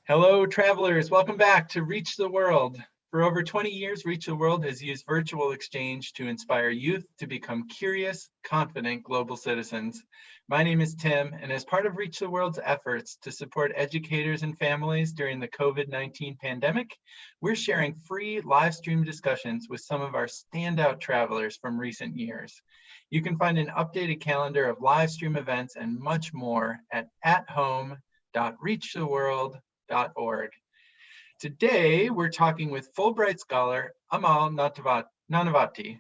Hello, travelers. Welcome back to Reach the World. For over 20 years, Reach the World has used virtual exchange to inspire youth to become curious, confident global citizens. My name is Tim, and as part of Reach the World's efforts to support educators and families during the COVID-19 pandemic, we're sharing free live stream discussions with some of our standout travelers from recent years. You can find an updated calendar of live stream events and much more at athome.reachtheworld.org. Today, we're talking with Fulbright Scholar Amal Nanavati.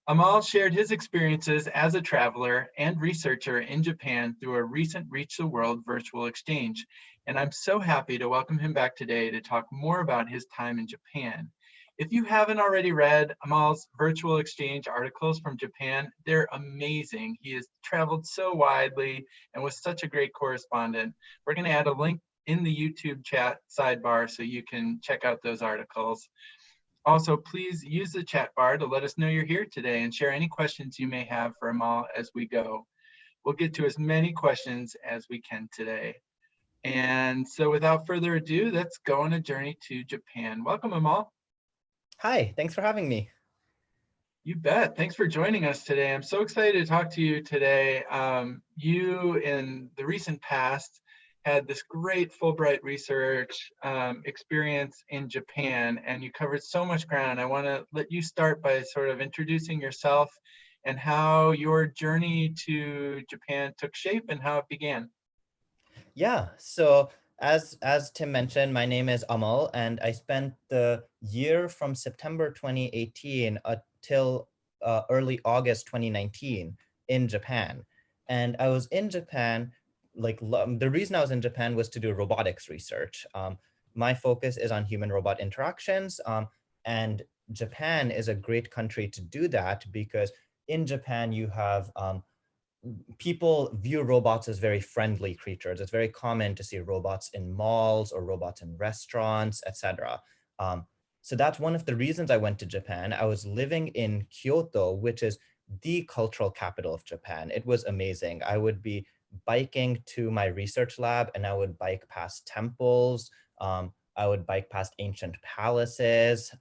Amal shared his experiences as a traveler and researcher in Japan through a recent Reach the World virtual exchange, and I'm so happy to welcome him back today to talk more about his time in Japan. If you haven't already read Amal's virtual exchange articles from Japan, they're amazing. He has traveled so widely and was such a great correspondent. We're going to add a link in the YouTube chat sidebar so you can check out those articles. Also, please use the chat bar to let us know you're here today and share any questions you may have for Amal as we go. We'll get to as many questions as we can today. And so without further ado, let's go on a journey to Japan. Welcome, Amal. Hi, thanks for having me. You bet. Thanks for joining us today. I'm so excited to talk to you today. You, in the recent past, had this great Fulbright research experience in Japan, and you covered so much ground. I want to let you start by sort of introducing yourself and how your journey to Japan took shape and how it began. Yeah, so as Tim mentioned, my name is Amal, and I spent the year from September 2018 till early August 2019 in Japan. And I was in Japan, the reason I was in Japan was to do robotics research. My focus is on human-robot interactions, and Japan is a great country to do that because in Japan you have people view robots as very friendly creatures. It's very common to see robots in malls or robots in restaurants, etc. So that's one of the reasons I went to Japan. I was living in Kyoto, which is the cultural capital of Japan. It was amazing. I would be biking to my research lab and I would bike past temples. I would bike past ancient palaces.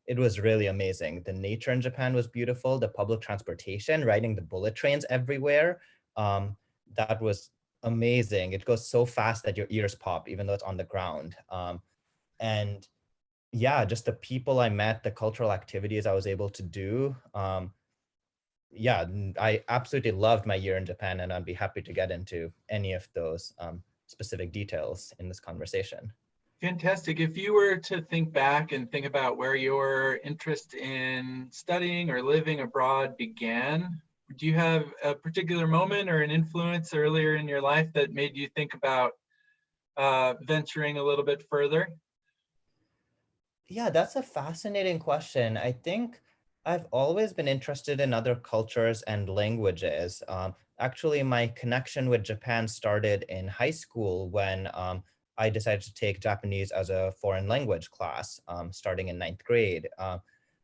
It was really amazing. The nature in Japan was beautiful. The public transportation, riding the bullet trains everywhere, that was amazing. It goes so fast that your ears pop, even though it's on the ground. And yeah, just the people I met, the cultural activities I was able to do. Yeah, I absolutely loved my year in Japan, and I'd be happy to get into any of those specific details in this conversation. Fantastic. If you were to think back and think about where your interest in studying or living abroad began, do you have a particular moment or an influence earlier in your life that made you think about venturing a little bit further? Yeah, that's a fascinating question. I think I've always been interested in other cultures and languages. Actually, my connection with Japan started in high school when I decided to take Japanese as a foreign language class, starting in ninth grade.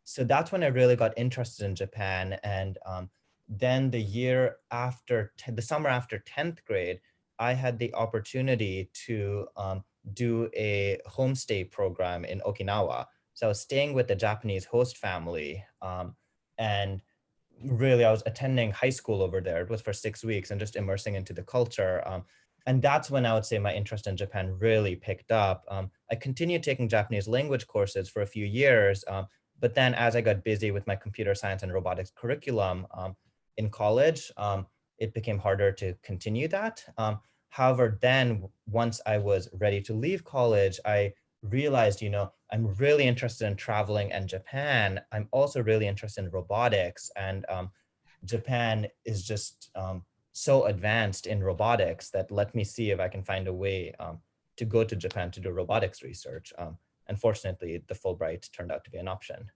So that's when I really got interested in Japan. And then the summer after 10th grade, I had the opportunity to do a homestay program in Okinawa. So I was staying with the Japanese host family, and really I was attending high school over there. It was for 6 weeks and just immersing into the culture. And that's when I would say my interest in Japan really picked up. I continued taking Japanese language courses for a few years, but then as I got busy with my computer science and robotics curriculum in college, it became harder to continue that. However, then once I was ready to leave college, I realized, I'm really interested in traveling and Japan. I'm also really interested in robotics, and Japan is just so advanced in robotics that let me see if I can find a way to go to Japan to do robotics research. Unfortunately, the Fulbright turned out to be an option.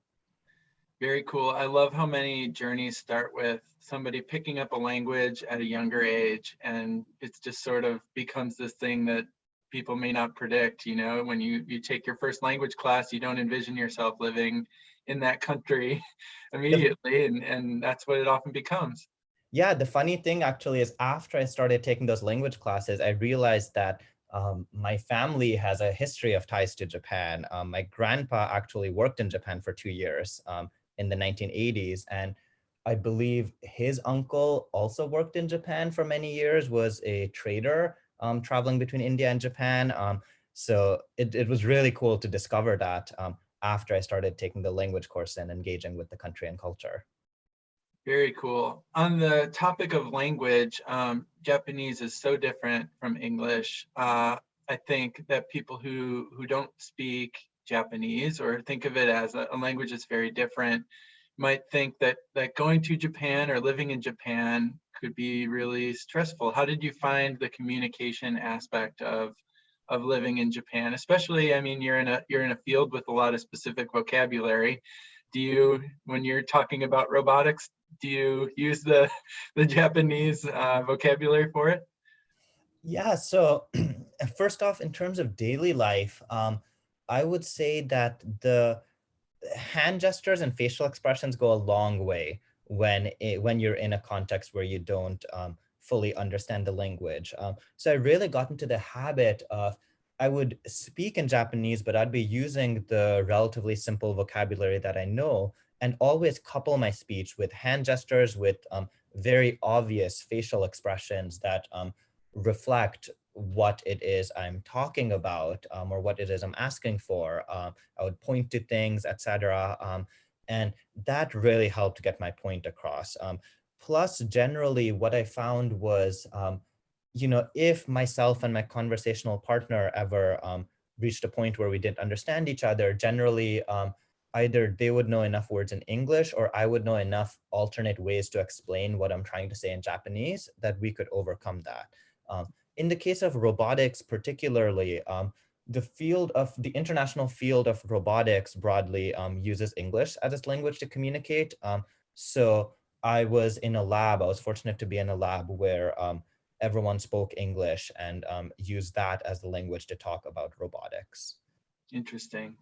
Very cool. I love how many journeys start with somebody picking up a language at a younger age, and it's just sort of becomes this thing that people may not predict. When you take your first language class, you don't envision yourself living in that country immediately, and that's what it often becomes. Yeah, the funny thing actually is after I started taking those language classes, I realized that My family has a history of ties to Japan. My grandpa actually worked in Japan for 2 years in the 1980s. And I believe his uncle also worked in Japan for many years, was a trader traveling between India and Japan. So it was really cool to discover that after I started taking the language course and engaging with the country and culture. Very cool. On the topic of language, Japanese is so different from English. I think that people who don't speak Japanese or think of it as a language that's very different might think that going to Japan or living in Japan could be really stressful. How did you find the communication aspect of living in Japan? Especially, I mean, you're in a field with a lot of specific vocabulary. Do you, when you're talking about robotics, do you use the Japanese vocabulary for it? Yeah, so first off, in terms of daily life, I would say that the hand gestures and facial expressions go a long way when you're in a context where you don't fully understand the language. So I really got into the habit of I would speak in Japanese, but I'd be using the relatively simple vocabulary that I know, and always couple my speech with hand gestures, with very obvious facial expressions that reflect what it is I'm talking about, or what it is I'm asking for. I would point to things, etc. And that really helped get my point across. Plus, generally, what I found was, if myself and my conversational partner ever reached a point where we didn't understand each other, generally, either they would know enough words in English or I would know enough alternate ways to explain what I'm trying to say in Japanese that we could overcome that. In the case of robotics, particularly, the international field of robotics broadly uses English as its language to communicate. So I was fortunate to be in a lab where everyone spoke English and used that as the language to talk about robotics. Interesting.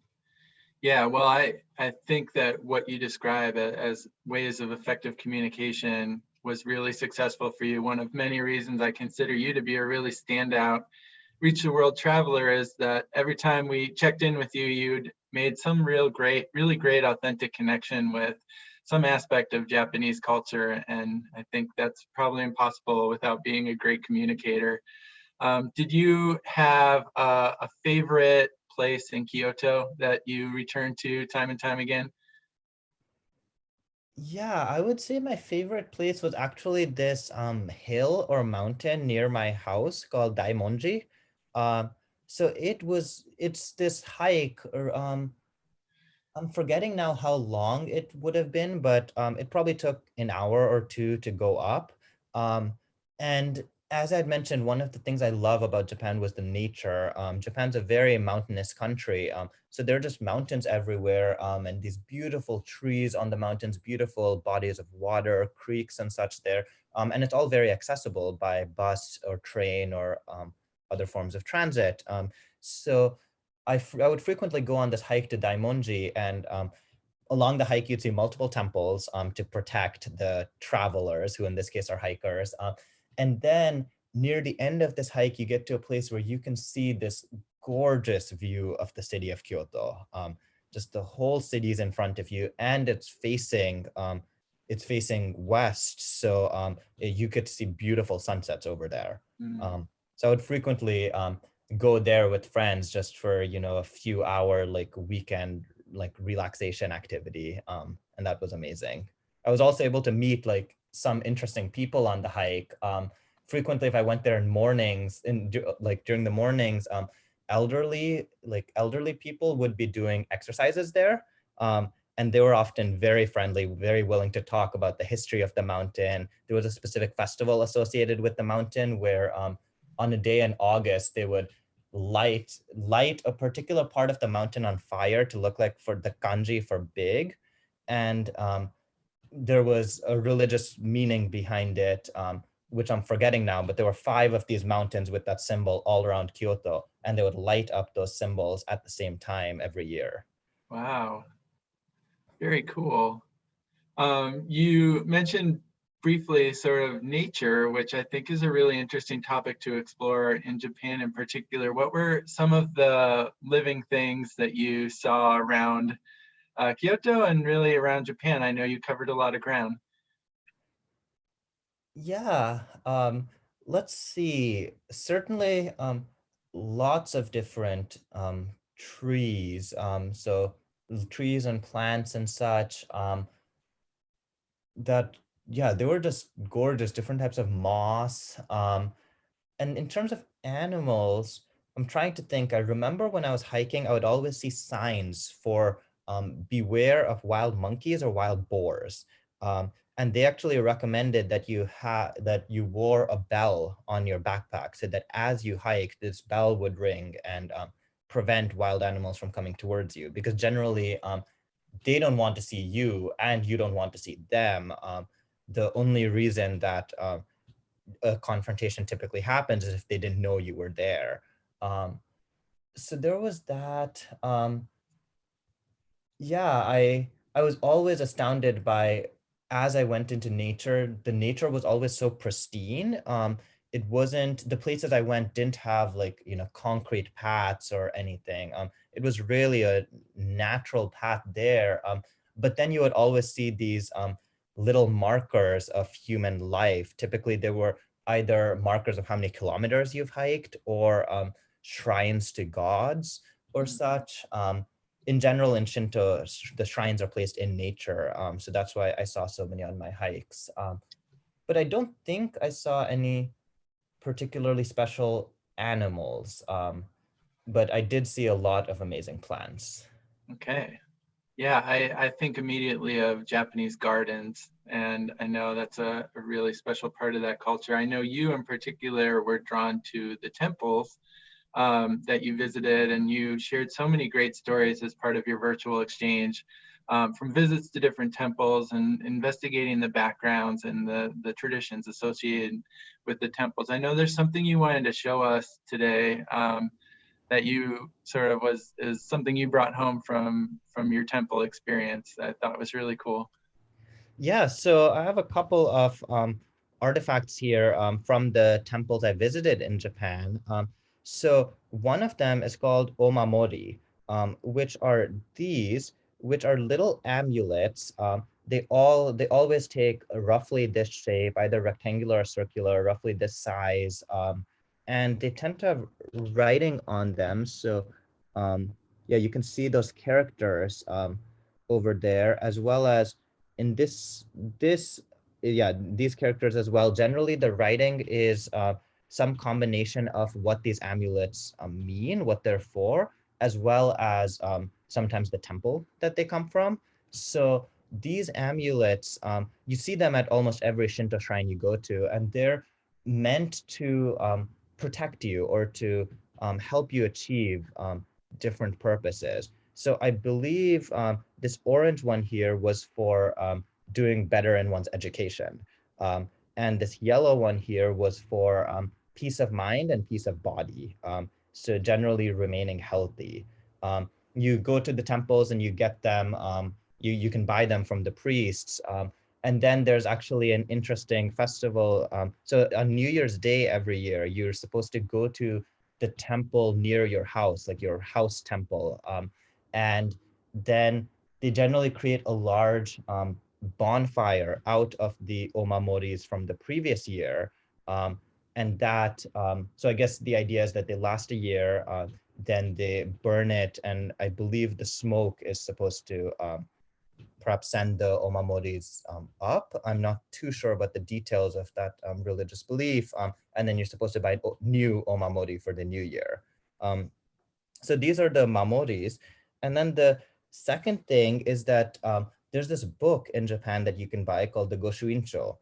Yeah, well, I think that what you describe as ways of effective communication was really successful for you. One of many reasons I consider you to be a really standout Reach the World traveler is that every time we checked in with you, you'd made some really great authentic connection with some aspect of Japanese culture. And I think that's probably impossible without being a great communicator. Did you have a favorite place in Kyoto that you return to time and time again? Yeah, I would say my favorite place was actually this hill or mountain near my house called Daimonji. Um, so it's this hike, or I'm forgetting now how long it would have been, but it probably took an hour or two to go up. Um, and as I'd mentioned, one of the things I love about Japan was the nature. Japan's a very mountainous country. So there are just mountains everywhere, and these beautiful trees on the mountains, beautiful bodies of water, creeks and such there. And it's all very accessible by bus or train or other forms of transit. So I would frequently go on this hike to Daimonji, and along the hike, you'd see multiple temples to protect the travelers, who in this case are hikers. And then near the end of this hike, you get to a place where you can see this gorgeous view of the city of Kyoto. Just the whole city is in front of you, and it's facing west, so you could see beautiful sunsets over there. Mm. So I would frequently go there with friends just for a few hour like weekend like relaxation activity, and that was amazing. I was also able to meet like some interesting people on the hike. Frequently, if I went there in mornings, like during the mornings, elderly people would be doing exercises there, and they were often very friendly, very willing to talk about the history of the mountain. There was a specific festival associated with the mountain where on a day in August, they would light a particular part of the mountain on fire to look like for the kanji for big. And there was a religious meaning behind it, which I'm forgetting now, but there were 5 of these mountains with that symbol all around Kyoto, and they would light up those symbols at the same time every year. Wow, very cool. You mentioned briefly sort of nature, which I think is a really interesting topic to explore in Japan in particular. What were some of the living things that you saw around Kyoto and really around Japan? I know you covered a lot of ground. Yeah, let's see. Certainly, lots of different trees. Trees and plants and such. That Yeah, they were just gorgeous. Different types of moss. And in terms of animals, I'm trying to think. I remember when I was hiking, I would always see signs for beware of wild monkeys or wild boars. And they actually recommended that you wore a bell on your backpack so that as you hike, this bell would ring and prevent wild animals from coming towards you. Because generally, they don't want to see you and you don't want to see them. The only reason that a confrontation typically happens is if they didn't know you were there. Um, so there was that. Yeah, I was always astounded by as I went into nature, the nature was always so pristine. It wasn't the places I went didn't have like, concrete paths or anything. It was really a natural path there. But then you would always see these little markers of human life. Typically, there were either markers of how many kilometers you've hiked or shrines to gods or Mm. such. In general, in Shinto, the shrines are placed in nature. So that's why I saw so many on my hikes. But I don't think I saw any particularly special animals. But I did see a lot of amazing plants. Okay. Yeah, I think immediately of Japanese gardens, and I know that's a really special part of that culture. I know you in particular were drawn to the temples that you visited, and you shared so many great stories as part of your virtual exchange, from visits to different temples and investigating the backgrounds and the traditions associated with the temples. I know there's something you wanted to show us today, that you sort of is something you brought home from your temple experience that I thought was really cool. Yeah, so I have a couple of artifacts here from the temples I visited in Japan. So one of them is called omamori, which are which are little amulets. They always take roughly this shape, either rectangular or circular, roughly this size, and they tend to have writing on them. So yeah, you can see those characters over there, as well as in this yeah, these characters as well. Generally the writing is some combination of what these amulets mean, what they're for, as well as sometimes the temple that they come from. So these amulets, you see them at almost every Shinto shrine you go to, and they're meant to protect you or to help you achieve different purposes. So I believe this orange one here was for doing better in one's education. And this yellow one here was for peace of mind and peace of body. So generally remaining healthy. You go to the temples and you get them, you can buy them from the priests. And then there's actually an interesting festival. So on New Year's Day every year, you're supposed to go to the temple near your house, like your house temple. And then they generally create a large bonfire out of the omamoris from the previous year. And that, so I guess the idea is that they last a year, then they burn it. And I believe the smoke is supposed to perhaps send the omamoris up. I'm not too sure about the details of that religious belief. And then you're supposed to buy new omamori for the new year. So these are the mamoris. And then the second thing is that there's this book in Japan that you can buy called the Goshuincho.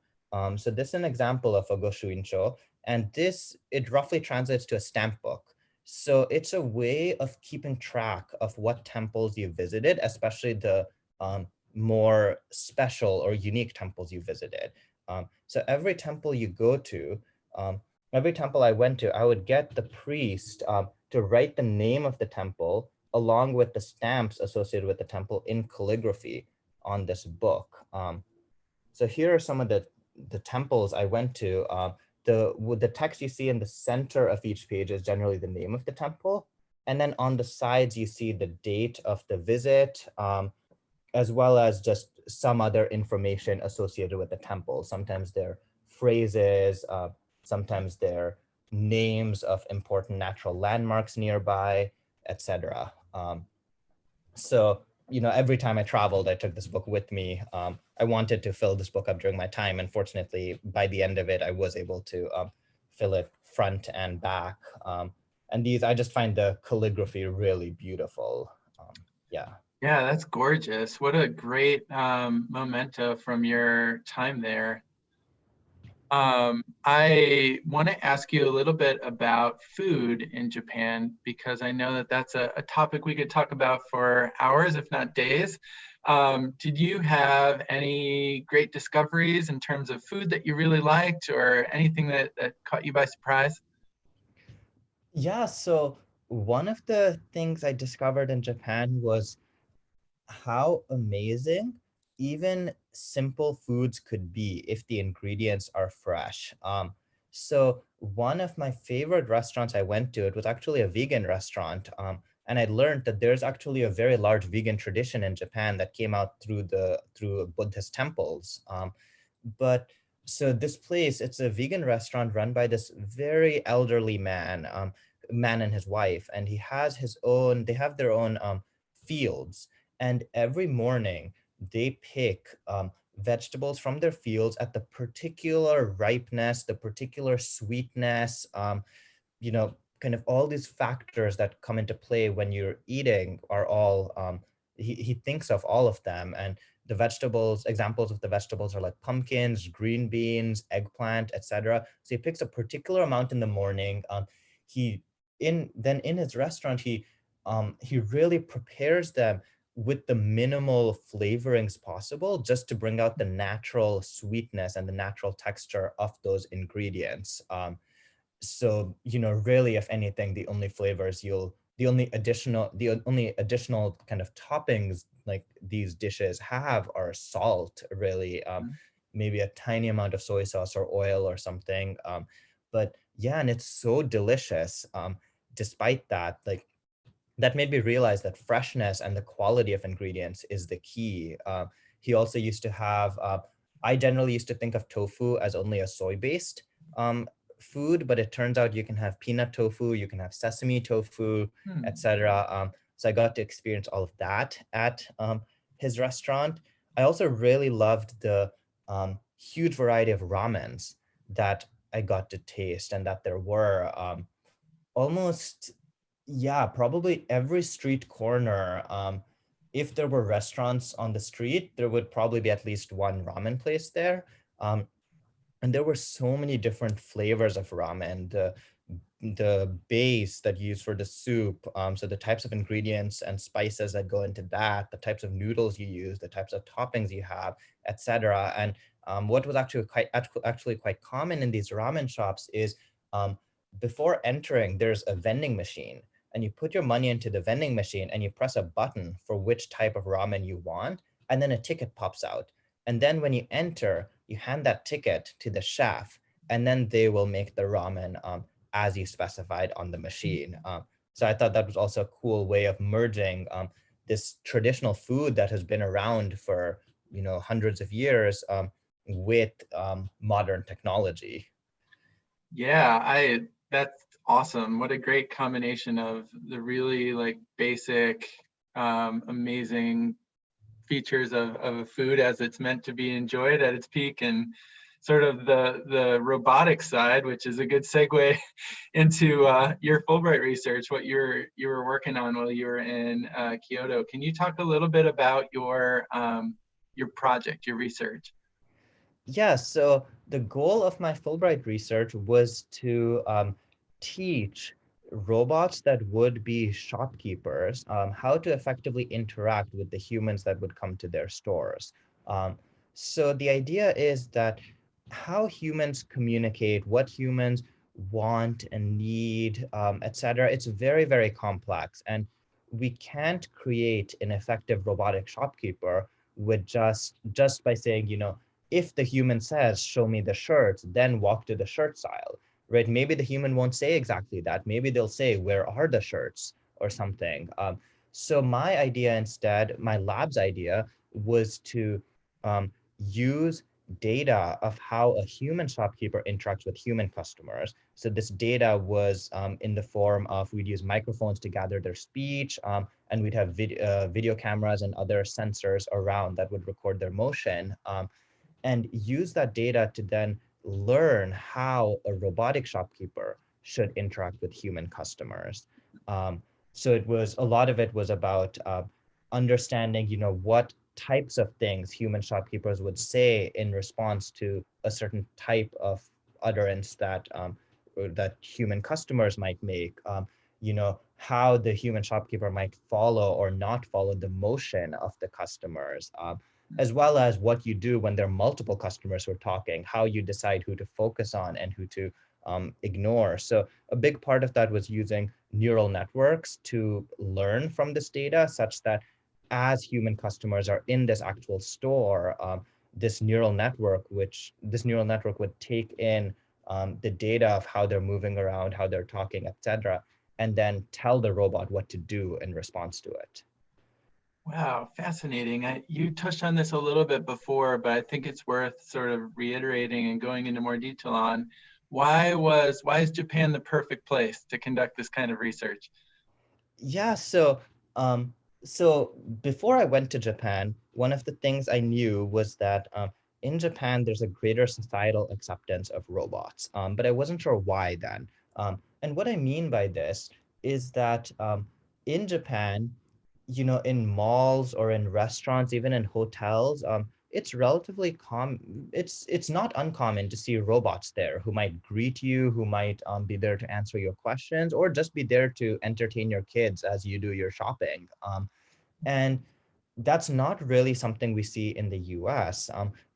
So this is an example of a Goshuincho. And it roughly translates to a stamp book. So it's a way of keeping track of what temples you visited, especially the more special or unique temples you visited. So every temple you go to, every temple I went to, I would get the priest to write the name of the temple along with the stamps associated with the temple in calligraphy on this book. So here are some of the the temples I went to, the text you see in the center of each page is generally the name of the temple. And then on the sides, you see the date of the visit, as well as just some other information associated with the temple. Sometimes they're phrases, sometimes they're names of important natural landmarks nearby, etc. So, every time I traveled, I took this book with me. I wanted to fill this book up during my time. And fortunately, by the end of it, I was able to fill it front and back. And I just find the calligraphy really beautiful. Yeah. Yeah, that's gorgeous. What a great memento from your time there. I want to ask you a little bit about food in Japan because I know that that's a topic we could talk about for hours, if not days. Did you have any great discoveries in terms of food that you really liked or anything that caught you by surprise? Yeah, so one of the things I discovered in Japan was how amazing even simple foods could be if the ingredients are fresh. So one of my favorite restaurants I went to, it was actually a vegan restaurant. And I learned that there's actually a very large vegan tradition in Japan that came out through Buddhist temples. But so this place, it's a vegan restaurant run by this very elderly man and his wife, and they have their own fields, and every morning they pick vegetables from their fields at the particular ripeness, the particular sweetness, kind of all these factors that come into play when you're eating are all, he thinks of all of them. And the vegetables, examples of the vegetables are like pumpkins, green beans, eggplant, etc. So he picks a particular amount in the morning. He then in his restaurant, he really prepares them with the minimal flavorings possible just to bring out the natural sweetness and the natural texture of those ingredients. So, really, if anything, the only additional kind of toppings like these dishes have are salt, really, maybe a tiny amount of soy sauce or oil or something. But yeah, and it's so delicious. Despite that, like, that made me realize that freshness and the quality of ingredients is the key. He also used to have, I generally used to think of tofu as only a soy-based food, but it turns out you can have peanut tofu, you can have sesame tofu, Hmm. etc. So I got to experience all of that at his restaurant. I also really loved the huge variety of ramens that I got to taste and that there were. Almost, yeah, probably every street corner. If there were restaurants on the street, there would probably be at least one ramen place there. Um, and there were so many different flavors of ramen. The base that you use for the soup, so the types of ingredients and spices that go into that, the types of noodles you use, the types of toppings you have, etc. And what was actually quite common in these ramen shops is, um, before entering, there's a vending machine, and you put your money into the vending machine and you press a button for which type of ramen you want, and then a ticket pops out. And then when you enter, you hand that ticket to the chef, and then they will make the ramen as you specified on the machine. So I thought that was also a cool way of merging this traditional food that has been around for hundreds of years with modern technology. Yeah, that's awesome. What a great combination of the really like basic, amazing features of a food as it's meant to be enjoyed at its peak, and sort of the robotic side, which is a good segue into your Fulbright research, what you were working on while you were in Kyoto. Can you talk a little bit about your project, your research? Yeah, so the goal of my Fulbright research was to teach robots that would be shopkeepers how to effectively interact with the humans that would come to their stores. Um, so the idea is that how humans communicate, what humans want and need, etc. It's very, very complex, and we can't create an effective robotic shopkeeper with just by saying, if the human says, show me the shirts, then walk to the shirt aisle, right? Maybe the human won't say exactly that. Maybe they'll say, where are the shirts or something. So my idea instead, my lab's idea was to use data of how a human shopkeeper interacts with human customers. So this data was in the form of, we'd use microphones to gather their speech, and we'd have video cameras and other sensors around that would record their motion, and use that data to then learn how a robotic shopkeeper should interact with human customers. Um, so it was, a lot of it was about understanding, what types of things human shopkeepers would say in response to a certain type of utterance that human customers might make. How the human shopkeeper might follow or not follow the motion of the customers, as well as what you do when there are multiple customers who are talking, how you decide who to focus on and who to ignore. So a big part of that was using neural networks to learn from this data, such that as human customers are in this actual store, this neural network would take in the data of how they're moving around, how they're talking, etc., and then tell the robot what to do in response to it. Wow, fascinating. You touched on this a little bit before, but I think it's worth sort of reiterating and going into more detail on why is Japan the perfect place to conduct this kind of research? Yeah, so before I went to Japan, one of the things I knew was that in Japan there's a greater societal acceptance of robots, but I wasn't sure why then. And what I mean by this is that in Japan, in malls or in restaurants, even in hotels, it's relatively it's not uncommon to see robots there who might greet you, who might be there to answer your questions, or just be there to entertain your kids as you do your shopping. And that's not really something we see in the US.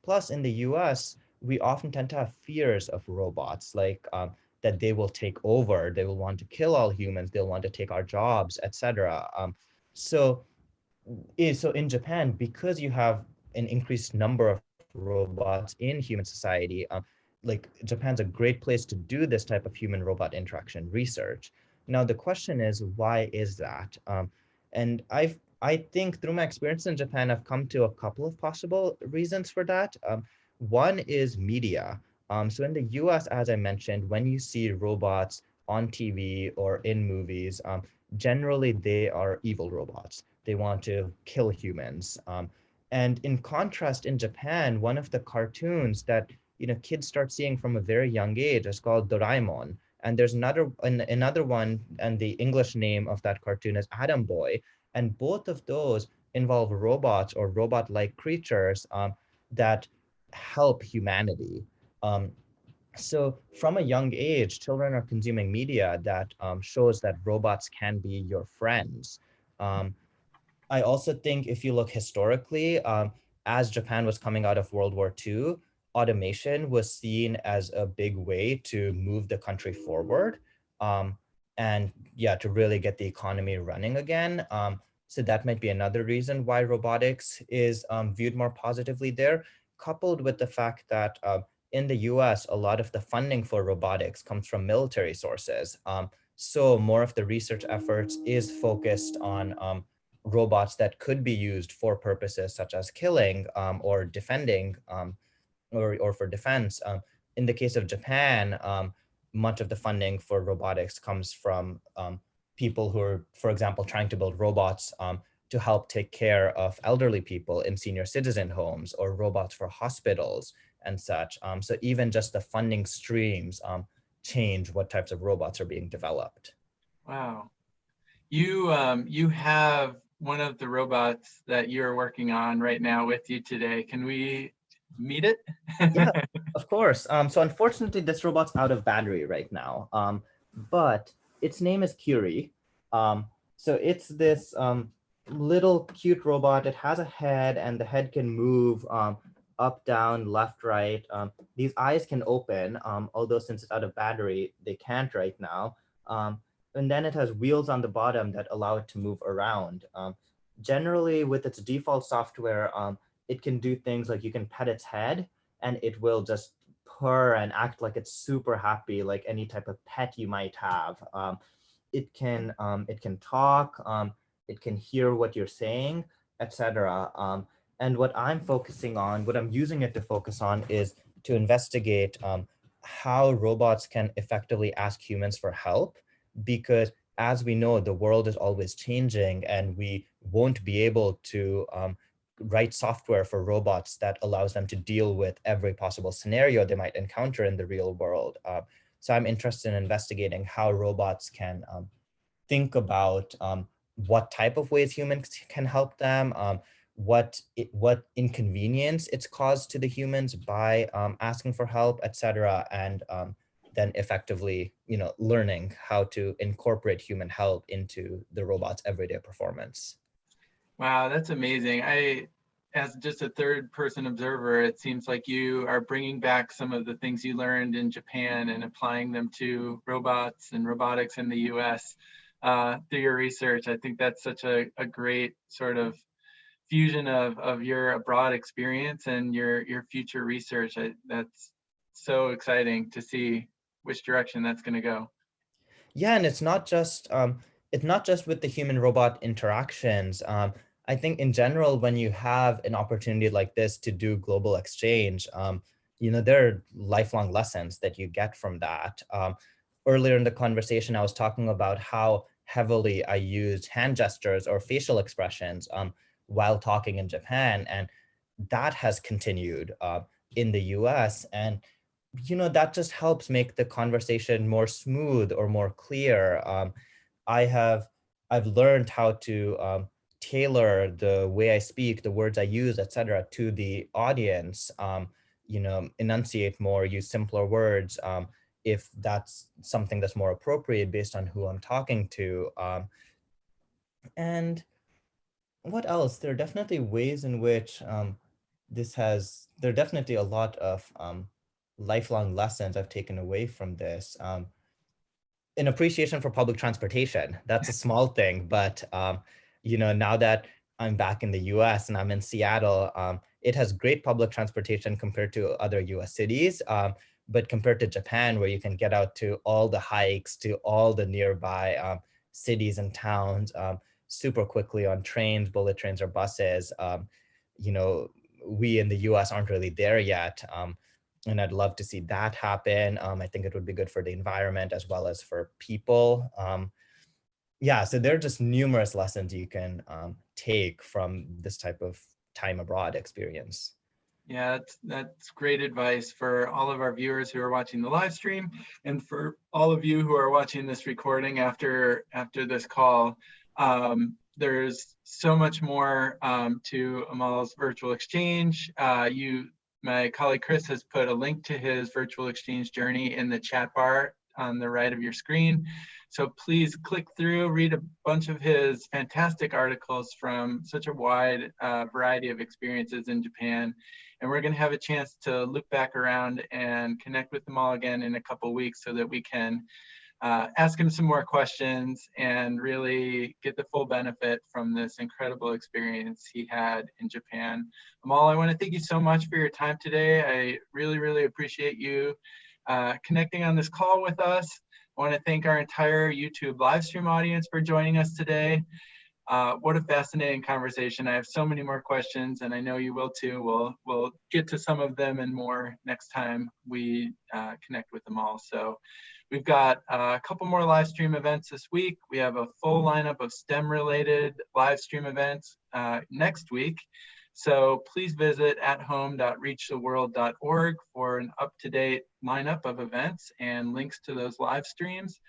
Plus, in the US, we often tend to have fears of robots, like that they will take over, they will want to kill all humans, they'll want to take our jobs, etc. So so in Japan, because you have an increased number of robots in human society, like Japan's a great place to do this type of human robot interaction research. Now the question is, why is that? And I think through my experience in Japan, I've come to a couple of possible reasons for that. One is media. So in the US, as I mentioned, when you see robots on TV or in movies, generally they are evil robots. They want to kill humans. And in contrast, in Japan, one of the cartoons that kids start seeing from a very young age is called Doraemon. And there's another one, and the English name of that cartoon is Atom Boy. And both of those involve robots or robot-like creatures that help humanity. Um, so from a young age, children are consuming media that shows that robots can be your friends. Um, I also think if you look historically, as Japan was coming out of World War II, automation was seen as a big way to move the country forward, um, and yeah, to really get the economy running again. So that might be another reason why robotics is viewed more positively there, coupled with the fact that in the US, a lot of the funding for robotics comes from military sources. So more of the research efforts is focused on robots that could be used for purposes such as killing or defending or for defense. In the case of Japan, much of the funding for robotics comes from people who are, for example, trying to build robots to help take care of elderly people in senior citizen homes, or robots for hospitals and such. So even just the funding streams change what types of robots are being developed. Wow. You have one of the robots that you're working on right now with you today. Can we meet it? Yeah, of course. So unfortunately, this robot's out of battery right now. But its name is Curie. So it's this little cute robot. It has a head, and the head can move up, down, left, right. These eyes can open, although since it's out of battery, they can't right now. And then it has wheels on the bottom that allow it to move around. Generally, with its default software, it can do things like you can pet its head, and it will just purr and act like it's super happy, like any type of pet you might have. It can talk, it can hear what you're saying, etc. And what I'm using it to focus on is to investigate how robots can effectively ask humans for help, because as we know, the world is always changing, and we won't be able to write software for robots that allows them to deal with every possible scenario they might encounter in the real world. So I'm interested in investigating how robots can think about what type of ways humans can help them, what inconvenience it's caused to the humans by asking for help, etc., and then effectively, learning how to incorporate human help into the robot's everyday performance. Wow, that's amazing. As just a third person observer, it seems like you are bringing back some of the things you learned in Japan and applying them to robots and robotics in the US through your research. I think that's such a great sort of fusion of your abroad experience and your future research. That's so exciting to see which direction that's going to go. Yeah, and it's not just with the human robot interactions. I think in general, when you have an opportunity like this to do global exchange, there are lifelong lessons that you get from that. Earlier in the conversation, I was talking about how heavily I used hand gestures or facial expressions while talking in Japan, and that has continued in the US. And that just helps make the conversation more smooth or more clear. I have I've learned how to tailor the way I speak, the words I use, etc., to the audience. Enunciate more, use simpler words, if that's something that's more appropriate based on who I'm talking to. And what else? There are definitely ways in which there are definitely a lot of lifelong lessons I've taken away from this. An appreciation for public transportation. That's a small thing, but now that I'm back in the US and I'm in Seattle, it has great public transportation compared to other US cities. But compared to Japan, where you can get out to all the hikes, to all the nearby cities and towns super quickly on trains, bullet trains, or buses, we in the US aren't really there yet. And I'd love to see that happen. I think it would be good for the environment as well as for people. Yeah, so there are just numerous lessons you can take from this type of time abroad experience. Yeah, that's great advice for all of our viewers who are watching the live stream, and for all of you who are watching this recording after this call. There's so much more to Amal's virtual exchange. My colleague Chris has put a link to his virtual exchange journey in the chat bar on the right of your screen. So please click through, read a bunch of his fantastic articles from such a wide variety of experiences in Japan. And we're going to have a chance to loop back around and connect with them all again in a couple of weeks so that we can ask him some more questions and really get the full benefit from this incredible experience he had in Japan. Amal, I want to thank you so much for your time today. I really, really appreciate you connecting on this call with us. I want to thank our entire YouTube live stream audience for joining us today. What a fascinating conversation. I have so many more questions, and I know you will too. We'll get to some of them and more next time we connect with them all. So we've got a couple more live stream events this week. We have a full lineup of STEM-related live stream events next week. So please visit athome.reachtheworld.org for an up-to-date lineup of events and links to those live streams.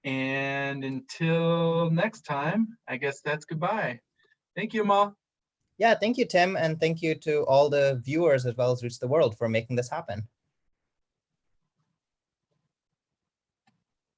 And until next time, I guess that's goodbye. Thank you, Amal. Yeah, thank you, Tim, and thank you to all the viewers as well as Reach the World for making this happen.